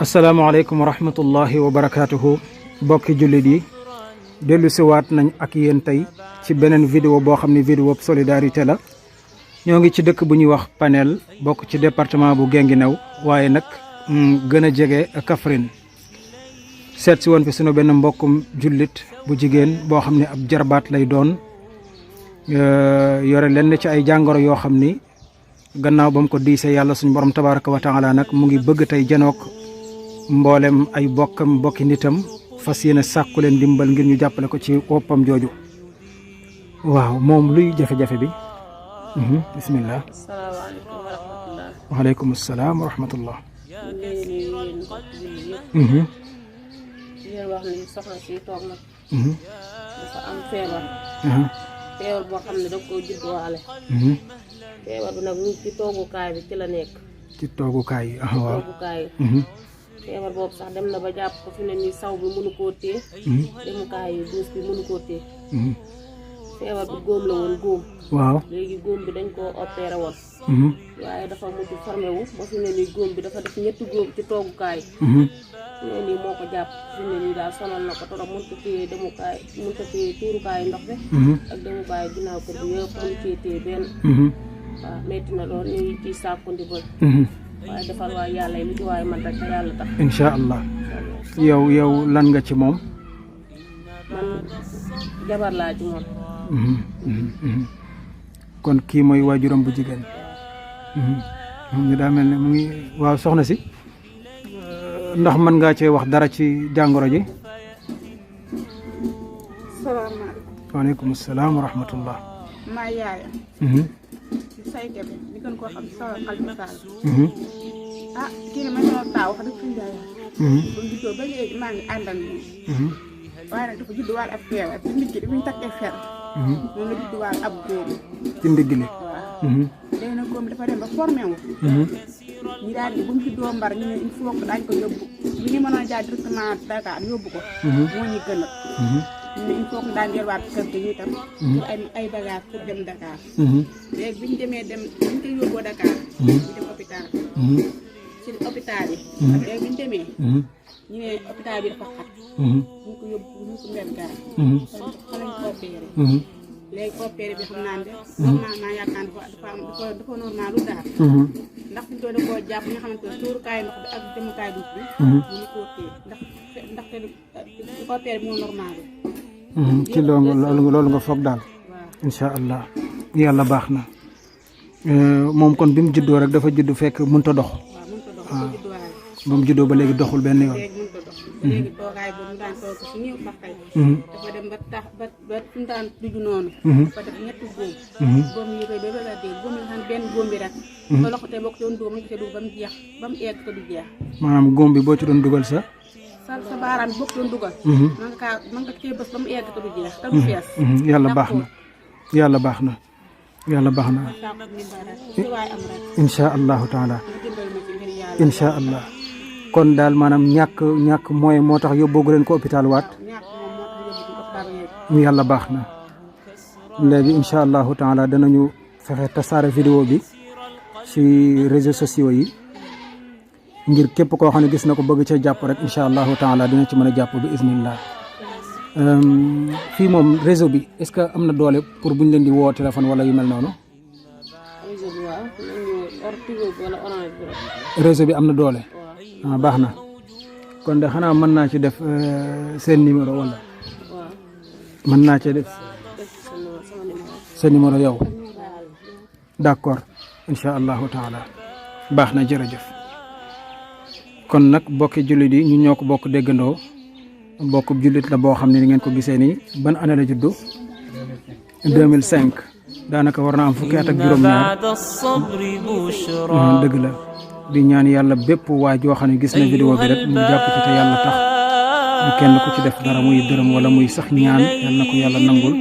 asalaamaaleykum wa rahmatullahi wa barakaatuhu bokki jullit yi dellu siwaat nañ ak yéen tey ci beneen vidéo boo xam ne vidéo solidarité la ñoo ngi ci dëkk bu ñuy wax Panel bokk ci département bu Guinguinéo waaye nag gën a jege Kaffrine seet si woon fi sunu benn mbokkum jullit bu jigéen boo xam ne ab jarbaat lay doon yore lenn ci ay jàngoro yoo xam ni gannaaw ba mu ko diisee yàlla suñu borom tabaraka wa taala nag mu ngi bëgg tey janook mboolem ay bokki nitam fas yéene sàkku leen dimbal ngir ñu jàppale ko ci woppam jooju waaw moom luy jafe-jafe bi bismillah. asalaamaaleykum wa rahmatulah. waaleykum salaam wa rahmatullah. ñu ngi leen di nuyu yéen mbokk yi yëpp. di leen wax ni soxna si toog nag. dafa am feebar. feebar boo xam ne da koo judduwaale. feebar bi nag ñu ci toogukaay bi ci la nekk. ci toogukaay yi waaw toogukaay yi. feebar boobu sax dem na ba jàpp ko fi ne nii saw bi mënu koo téye. demukaay yi duus bi mënu koo téye. feebar bi góom la woon góom. waaw léegi góom bi dañ koo opéré woon. waaye dafa mujj formé wu ba fi ne nii góom bi dafa def ñetti góom ci toogukaay yi. fi ne nii moo ko jàpp fi ne nii daal sonal na ko trop mënut a téye demukaay mënut a téye tuurukaayu ndox bi. ak demukaayu ginnaaw kër bi yëpp mënu cee téye benn. waaw métti na lool ñu ngi ciy sàkku ndimbal. waaye defal waa yàlla yi lu ci waaye man rek te yàlla tax. incha allah yow lan nga ci moom. man jabar laa ci moom. kon kii mooy waajuram bu jigéen. moom ñu daa mel ne mu ngi waaw soxna si ndax mën ngaa cee wax dara ci jàngoro ji. salaamaaleykum. waaleykum salaam wa rahmatullah. maa yaayam. ci sayte bi ñu gën koo xam sa Xalifa Sall. kii ne ma sama taaw wax dëgg suñu yaay. ba mu juddoo ba léegi maa ngi àndal moom. waaye nag dafa judduwaal ab feebar ci ndigg li ñu takkee fer. moom la judduwaal ab góom. ci ndigg li. waaw. léegi nag góom dafa dem ba formé wu. ñu daal di bu mu juddoo mbar ñu ne il faut que daañu ko yóbbu li ñu mënoon jaay directement Dakar yóbbu ko. moo ñu gën a. ñu ne il faut que daan delluwaat kër gi ñu tam. pour ay bagages pour dem Dakar. léegi bi ñu demee bi ñu koy yóbboo Dakar. ñu dem hôpital. ci hôpital yi. léegi bi ñu demee. ñu ne hôpital bi dafa xat. ñu ko yóbbu ñu ko mbir gaar. fa lañ ko opéré. léegi opéré bi xam naa ne normalement yaakaar dafa normal lu daal. ndax fi ñu koy da koo jàpp nga xamante ne tuurukaayu ndox bi ak demukaay duus bi. ñu koo téye ndaxte opéré bi moo normal. ci loolu nga foog daal. waaw incha allah yàlla baax na moom kon bi mu juddoo rek dafa judd fekk mënut a dox. waaw mënut a dox dafa judduwaale. ba mu juddoo ba léegi doxul benn yoon. léegi mënut a dox. léegi toogaay boobu mu daan toog si ñëw ba tey. dafa dem ba tax ba fi mu daan dugg noonu. dafa def ñetti góom. góom yi koy ba bëgg a dee góom yi nga xam ne benn góom bi rek. ba loxo te boo ko doon dugg mën nga see dugg ba mu jeex ba mu egg te du jeex. maanaam góom bi boo ci doon dugal sa. sa baaraam bi boo ko doon dugal. mën nga cee bës ba mu egg te du jeex te du fees. yàlla baax na yàlla baax na yàlla baax na. incha allahu taala incha allah kon daal maanaam ñàkk moyen moo tax yóbboogu leen ko hôpital waat. yàlla baax na léegi incha allahu taala danañu fexe tasaare vidéo bi ci réseaux sociaux yi ngir képp koo xam ne gis na ko bëgg ca jàpp rek incha allahu taala dina ci mën a jàpp bi iznillah. fii moom réseau bi est-ce que am na doole pour buñ leen di woo téléphone wala yu mel noonu. réseau bi waaw wala orange bi rek. réseau bi am na doole. waaw baax na kon de xanaa mën naa ci def seen numéro wala. waaw mën naa ci def sama numéro. sa numéro yow. d'accord incha allahu taala baax na jërëjëf. kon nag bokki jullit yi ñu ñoo ko bokk déggandoo bokkub jullit la boo xam ne ni ngeen ko gisee nii ban année la juddu 2005 daanaka war na am fukki at ak juróom-ñaar dëgg la di ñaan yàlla bépp waa joo xam ne gis na vidéo bi rek mu jàpp ci te yàlla tax ñu kenn ku ci def dara muy dërëm wala muy sax ñaan yàlla na ko yàlla nangul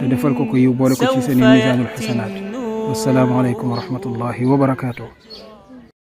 te defal ko yiw boole ko ci seen i misaanul xasanaat wassalaamu aleykum wa rahmatullahi wa barakaatuh.